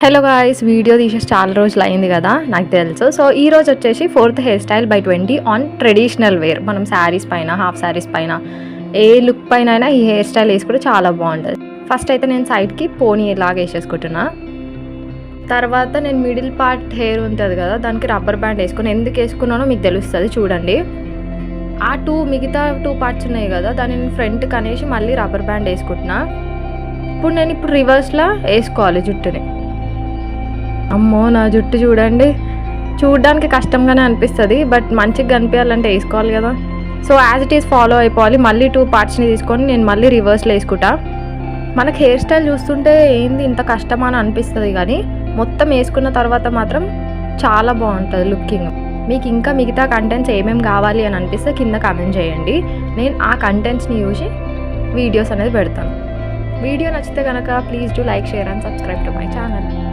Hello guys, video తీసేసి చాలా రోజులు అయింది కదా నాకు తెలుసు. సో ఈ రోజు వచ్చేసి 4th hair style by 20 on traditional wear. మనం శారీస్ పైన, హాఫ్ శారీస్ పైన, ఏ లుక్ పైన అయినా ఈ హెయిర్ స్టైల్ వేసుకుంటే చాలా బాగుంటుంది. ఫస్ట్ అయితే నేను సైడ్కి పోనీ లాగా వేసేసుకుంటున్నా. తర్వాత నేను మిడిల్ పార్ట్ హెయిర్ ఉంటుంది కదా, దానికి రబ్బర్ బ్యాండ్ వేసుకుని ఎందుకు వేసుకున్నానో మీకు తెలుస్తుంది చూడండి. ఆ మిగతా టూ పార్ట్స్ ఉన్నాయి కదా, దాన్ని ఫ్రంట్కి అనేసి మళ్ళీ రబ్బర్ బ్యాండ్ వేసుకుంటున్నా. ఇప్పుడు నేను రివర్స్లో వేసుకోవాలి జుట్టుని. అమ్మో, నా జుట్టు చూడండి, చూడడానికి కష్టంగానే అనిపిస్తుంది, బట్ మంచిగా కనిపించాలంటే వేసుకోవాలి కదా. So as it is follow అయిపోవాలి. మళ్ళీ 2 పార్ట్స్ని తీసుకొని నేను మళ్ళీ రివర్స్లో వేసుకుంటా. మనకు హెయిర్ స్టైల్ చూస్తుంటే ఏంది ఇంత కష్టమా అని అనిపిస్తుంది, కానీ మొత్తం వేసుకున్న తర్వాత మాత్రం చాలా బాగుంటుంది లుకింగ్. మీకు ఇంకా మిగతా కంటెంట్స్ ఏమేమి కావాలి అని అనిపిస్తే కింద కామెంట్ చేయండి. నేను ఆ కంటెంట్స్ని చూసి వీడియోస్ అనేది పెడతాను. వీడియో నచ్చితే కనుక please do like, share and subscribe to my channel.